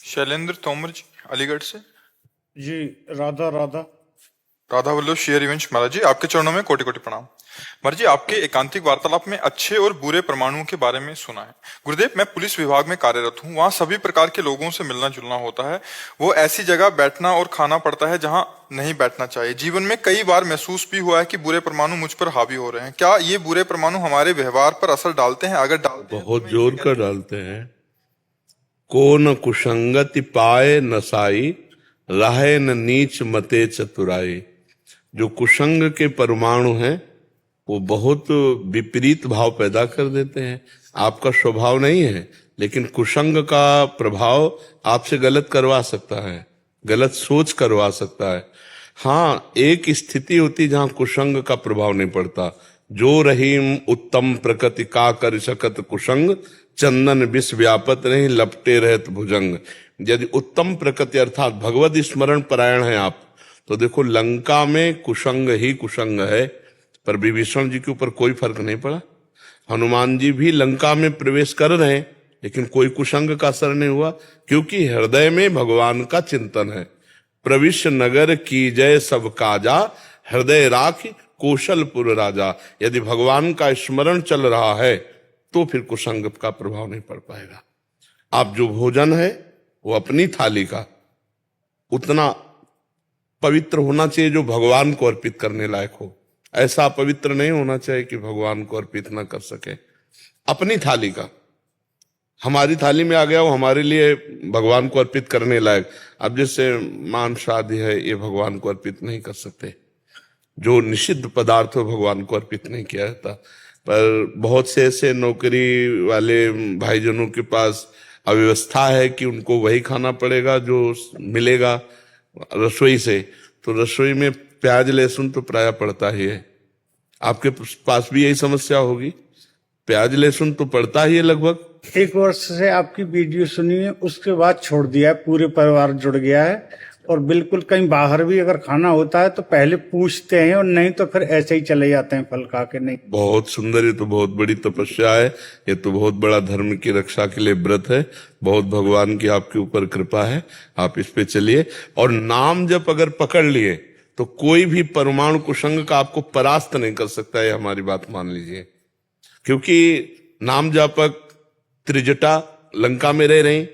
शैलेंद्र तोमर जी, अलीगढ़ से। जी। राधा राधा। राधा वल्लभ शेयर रिवंश महाराज जी, आपके चरणों में कोटि कोटि प्रणाम। महाराज जी, आपके एकांतिक वार्तालाप में अच्छे और बुरे परमाणुओं के बारे में सुना है। गुरुदेव, मैं पुलिस विभाग में कार्यरत हूँ, वहाँ सभी प्रकार के लोगों से मिलना जुलना होता है। वो ऐसी जगह बैठना और खाना पड़ता है जहाँ नहीं बैठना चाहिए। जीवन में कई बार महसूस भी हुआ है कि बुरे परमाणु मुझ पर हावी हो रहे हैं। क्या ये बुरे परमाणु हमारे व्यवहार पर असर डालते हैं? अगर डालते हैं तो बहुत मैं जोर इसे का कैसे- डालते हैं। को न कुसंगति पाए नसाई, राहे न नीच मते चतुराई। जो कुसंग के परमाणु हैं वो बहुत विपरीत भाव पैदा कर देते हैं। आपका स्वभाव नहीं है, लेकिन कुसंग का प्रभाव आपसे गलत करवा सकता है, गलत सोच करवा सकता है। हाँ, एक स्थिति होती जहां कुसंग का प्रभाव नहीं पड़ता। जो रहीम उत्तम प्रकृति का कर सकत कुसंग, चंदन विष व्यापत नहीं लपटे रहत भुजंग। यदि उत्तम प्रकृति अर्थात भगवत स्मरण परायण है आप, तो देखो लंका में कुसंग ही कुसंग है, पर विभीषण जी के ऊपर कोई फर्क नहीं पड़ा। हनुमान जी भी लंका में प्रवेश कर रहे हैं, लेकिन कोई कुसंग का असर नहीं हुआ, क्योंकि हृदय में भगवान का चिंतन है। प्रविश्य नगर की जय सब काजा, हृदय राख कौशलपुर राजा। यदि भगवान का स्मरण चल रहा है तो फिर कुसंग का प्रभाव नहीं पड़ पाएगा। आप जो भोजन है वो अपनी थाली का उतना पवित्र होना चाहिए जो भगवान को अर्पित करने लायक हो। ऐसा पवित्र नहीं होना चाहिए कि भगवान को अर्पित ना कर सके। अपनी थाली का, हमारी थाली में आ गया वो हमारे लिए भगवान को अर्पित करने लायक। अब जैसे मांस आदि है, ये भगवान को अर्पित नहीं कर सकते। जो निषिद्ध पदार्थ हो भगवान को अर्पित नहीं किया जाता। पर बहुत से ऐसे नौकरी वाले भाईजनों के पास अव्यवस्था है कि उनको वही खाना पड़ेगा जो मिलेगा रसोई से। तो रसोई में प्याज लहसुन तो प्राय पड़ता ही है। आपके पास भी यही समस्या होगी, प्याज लहसुन तो पड़ता ही है लगभग। 1 वर्ष से आपकी वीडियो सुनी है, उसके बाद छोड़ दिया है। पूरे परिवार जुड़ गया है और बिल्कुल कहीं बाहर भी अगर खाना होता है तो पहले पूछते हैं, और नहीं तो फिर ऐसे ही चले जाते हैं फल खा के। नहीं, बहुत सुंदर, ये तो बहुत बड़ी तपस्या है, ये तो बहुत बड़ा धर्म की रक्षा के लिए व्रत है। बहुत भगवान की आपके ऊपर कृपा है, आप इस पे चलिए। और नाम जब अगर पकड़ लिए तो कोई भी परमाणु कुसंग का आपको परास्त नहीं कर सकता है, हमारी बात मान लीजिए। क्योंकि नाम जापक त्रिजटा लंका में रह रहे,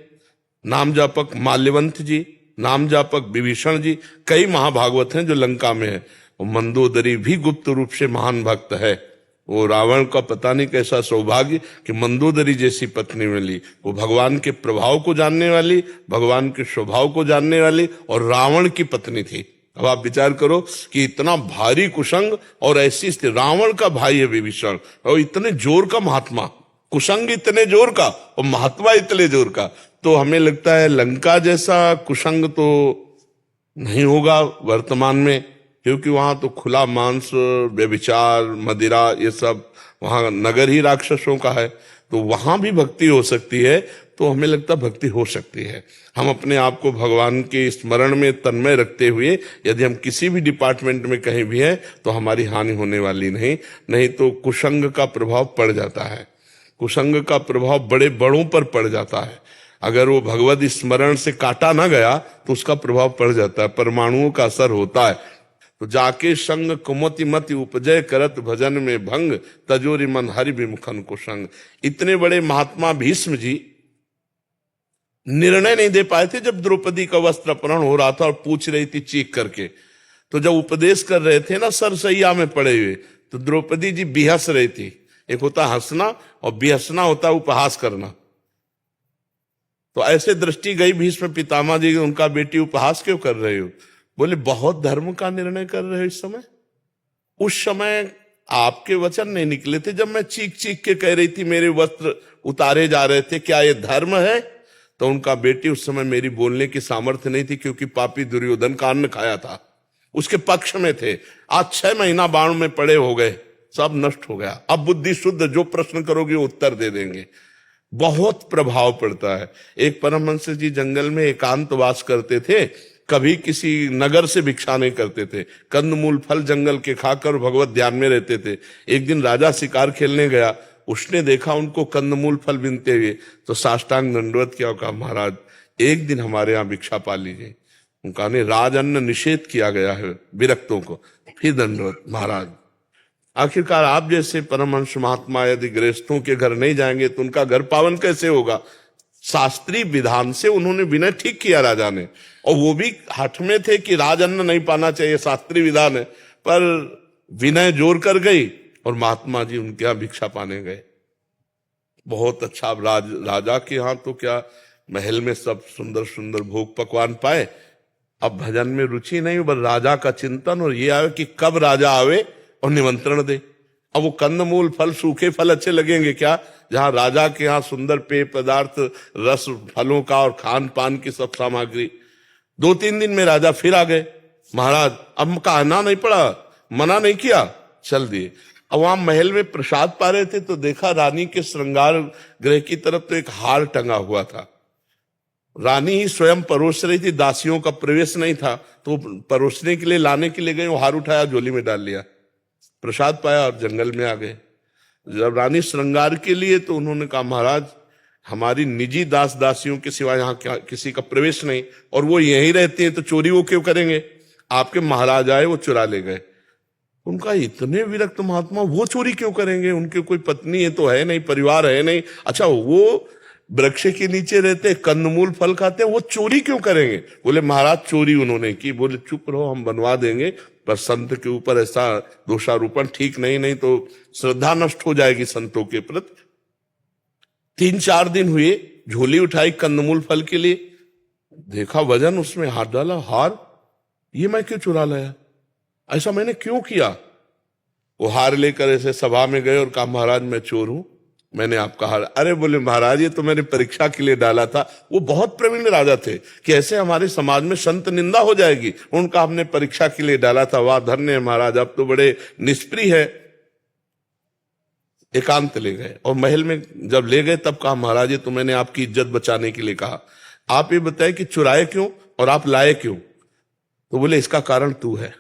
नाम जापक माल्यवंत जी, नाम जापक विभीषण जी, कई महाभागवत हैं जो लंका में है। वो मंदोदरी भी गुप्त रूप से महान भक्त है। वो रावण का पता नहीं कैसा सौभाग्य कि मंदोदरी जैसी पत्नी मिली। वो भगवान के प्रभाव को जानने वाली, भगवान के स्वभाव को जानने वाली, और रावण की पत्नी थी। अब आप विचार करो कि इतना भारी कुसंग और ऐसी स्थिति, रावण का भाई है विभीषण, और इतने जोर का महात्मा, कुसंग इतने जोर का और महात्मा इतने जोर का। तो हमें लगता है लंका जैसा कुसंग तो नहीं होगा वर्तमान में, क्योंकि वहां तो खुला मांस, व्यभिचार, मदिरा, ये सब, वहां नगर ही राक्षसों का है। तो वहां भी भक्ति हो सकती है, तो हमें लगता भक्ति हो सकती है। हम अपने आप को भगवान के स्मरण में तन्मय रखते हुए यदि हम किसी भी डिपार्टमेंट में कहीं भी हैं तो हमारी हानि होने वाली नहीं तो कुसंग का प्रभाव पड़ जाता है। कुसंग का प्रभाव बड़े बड़ों पर पड़ जाता है। अगर वो भगवत स्मरण से काटा ना गया तो उसका प्रभाव पड़ जाता है, परमाणुओं का असर होता है। तो जाके संग कुमति मति उपजय करत भजन में भंग, तजोरी मन हरि विमुखन कुसंग। इतने बड़े महात्मा भीष्म जी निर्णय नहीं दे पाए थे जब द्रौपदी का वस्त्र अपहरण हो रहा था और पूछ रही थी चीख करके। तो जब उपदेश कर रहे थे ना सरसैया में पड़े हुए, तो द्रौपदी जी बिहस रही थी। एक होता हंसना और बिहसना होता उपहास करना। तो ऐसे दृष्टि गई भीष्म पितामह जी, उनका बेटी उपहास क्यों कर रहे हो? बोले बहुत धर्म का निर्णय कर रहे हो इस समय। उस समय आपके वचन नहीं निकले थे जब मैं चीख चीख के कह रही थी मेरे वस्त्र उतारे जा रहे थे, क्या ये धर्म है? तो उनका बेटी उस समय मेरी बोलने की सामर्थ्य नहीं थी, क्योंकि पापी दुर्योधन का अन्न खाया था, उसके पक्ष में थे। आज 6 महीना बाण में पड़े हो गए, सब नष्ट हो गया। अब बुद्धि शुद्ध, जो प्रश्न करोगे उत्तर दे देंगे। बहुत प्रभाव पड़ता है। एक परमहंस जी जंगल में एकांतवास करते थे, कभी किसी नगर से भिक्षा नहीं करते थे, कंदमूल फल जंगल के खाकर भगवत ध्यान में रहते थे। एक दिन राजा शिकार खेलने गया, उसने देखा उनको कंदमूल फल बिनते हुए, तो साष्टांग दंडवत किया, कहा महाराज एक दिन हमारे यहाँ भिक्षा पा लीजिए। उनका नहीं, राजअन्न निषेध किया गया है विरक्तों को। फिर दंडवत महाराज। आखिरकार आप जैसे परमहंस महात्मा यदि गृहस्थों के घर नहीं जाएंगे तो उनका घर पावन कैसे होगा? शास्त्रीय विधान से उन्होंने विनय ठीक किया राजा ने, और वो भी हठ में थे कि राजअन्न नहीं पाना चाहिए, शास्त्रीय विधान है, पर विनय जोर कर गई और महात्मा जी उनके यहाँ भिक्षा पाने गए। बहुत अच्छा। अब राजा के यहाँ तो क्या महल में सब सुंदर सुंदर भोग पकवान पाए, अब भजन में रुचि नहीं, बस राजा का चिंतन, और ये आवे कि कब राजा आवे और निमंत्रण दे। अब वो कंदमूल फल, सूखे फल अच्छे लगेंगे क्या, जहां राजा के यहाँ सुंदर पेय पदार्थ, रस फलों का और खान पान की सब सामग्री। 2-3 दिन में राजा फिर आ गए। महाराज अब कहना नहीं पड़ा, मना नहीं किया, चल दिए। अब वहां महल में प्रसाद पा रहे थे तो देखा रानी के श्रृंगार गृह की तरफ तो एक हार टंगा हुआ था। रानी ही स्वयं परोस रही थी, दासियों का प्रवेश नहीं था, तो परोसने के लिए लाने के लिए गए, वो हार उठाया, झोली में डाल लिया, प्रसाद पाया और जंगल में आ गए। जब रानी श्रृंगार के लिए, तो उन्होंने कहा महाराज हमारी निजी दास दासियों के सिवा यहाँ किसी का प्रवेश नहीं, और वो यहीं रहते हैं तो चोरी वो क्यों करेंगे? आपके महाराज आए, वो चुरा ले गए। उनका इतने विरक्त महात्मा, वो चोरी क्यों करेंगे? उनके कोई पत्नी है तो है नहीं, परिवार है नहीं। अच्छा, वो वृक्ष के नीचे रहते, कंदमूल फल खाते हैं, वो चोरी क्यों करेंगे? बोले महाराज चोरी उन्होंने की। बोले चुप रहो, हम बनवा देंगे, पर संत के ऊपर ऐसा दोषारोपण ठीक नहीं, नहीं तो श्रद्धा नष्ट हो जाएगी संतों के प्रति। 3-4 दिन हुए, झोली उठाई कंदमूल फल के लिए, देखा वजन, उसमें हाथ डाला, हार, ये मैं क्यों चुरा लाया? ऐसा मैंने क्यों किया? वो हार लेकर ऐसे सभा में गए और कहा महाराज मैं चोर हूं, मैंने आपका हार। अरे बोले महाराज ये तो मैंने परीक्षा के लिए डाला था। वो बहुत प्रवीण राजा थे कि ऐसे हमारे समाज में संत निंदा हो जाएगी, उनका हमने परीक्षा के लिए डाला था। वाह धन्य है महाराज, अब तो बड़े निष्प्रिय है। एकांत ले गए, और महल में जब ले गए तब कहा महाराज ये तो मैंने आपकी इज्जत बचाने के लिए कहा, आप ये बताए कि चुराए क्यों और आप लाए क्यों? तो बोले इसका कारण तू है।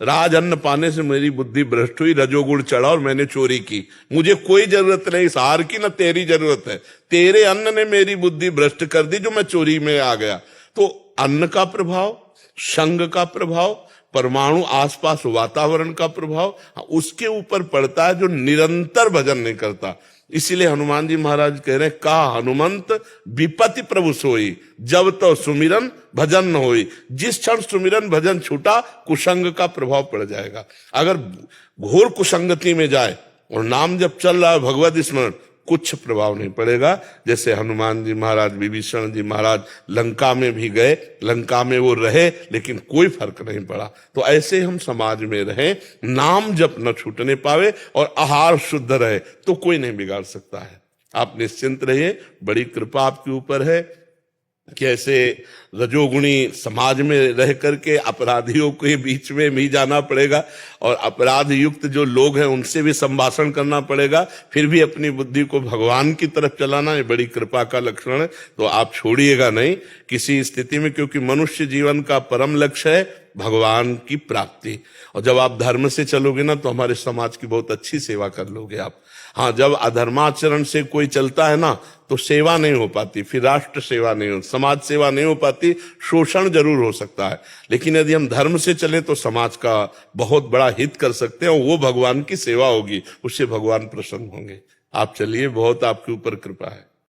राज अन्न पाने से मेरी बुद्धि भ्रष्ट हुई, रजोगुण चढ़ा और मैंने चोरी की। मुझे कोई जरूरत नहीं इस हार की, ना तेरी जरूरत है। तेरे अन्न ने मेरी बुद्धि भ्रष्ट कर दी जो मैं चोरी में आ गया। तो अन्न का प्रभाव, संग का प्रभाव, परमाणु आसपास वातावरण का प्रभाव उसके ऊपर पड़ता है जो निरंतर भजन नहीं करता। इसीलिए हनुमान जी महाराज कह रहे हैं, का हनुमंत विपत्ति प्रभु सोई, जब तो सुमिरन भजन न होई। जिस क्षण सुमिरन भजन छूटा, कुसंग का प्रभाव पड़ जाएगा। अगर घोर कुसंगति में जाए और नाम जब चल रहा है भगवत स्मरण, कुछ प्रभाव नहीं पड़ेगा। जैसे हनुमान जी महाराज, विभीषण जी महाराज लंका में भी गए, लंका में वो रहे, लेकिन कोई फर्क नहीं पड़ा। तो ऐसे हम समाज में रहें, नाम जब न छूटने पावे और आहार शुद्ध रहे, तो कोई नहीं बिगाड़ सकता है। आप निश्चिंत रहिए, बड़ी कृपा आपके ऊपर है कि ऐसे रजोगुणी समाज में रह करके अपराधियों के बीच में भी जाना पड़ेगा, और अपराध युक्त जो लोग हैं उनसे भी संभाषण करना पड़ेगा, फिर भी अपनी बुद्धि को भगवान की तरफ चलाना, ये बड़ी कृपा का लक्षण है। तो आप छोड़िएगा नहीं किसी स्थिति में, क्योंकि मनुष्य जीवन का परम लक्ष्य है भगवान की प्राप्ति। और जब आप धर्म से चलोगे ना, तो हमारे समाज की बहुत अच्छी सेवा कर लोगे आप। हाँ, जब अधर्माचरण से कोई चलता है ना, तो सेवा नहीं हो पाती, फिर राष्ट्र सेवा नहीं हो, समाज सेवा नहीं हो पाती, शोषण जरूर हो सकता है। लेकिन यदि हम धर्म से चले तो समाज का बहुत बड़ा हित कर सकते हैं, और वो भगवान की सेवा होगी, उससे भगवान प्रसन्न होंगे। आप चलिए, बहुत आपके ऊपर कृपा है।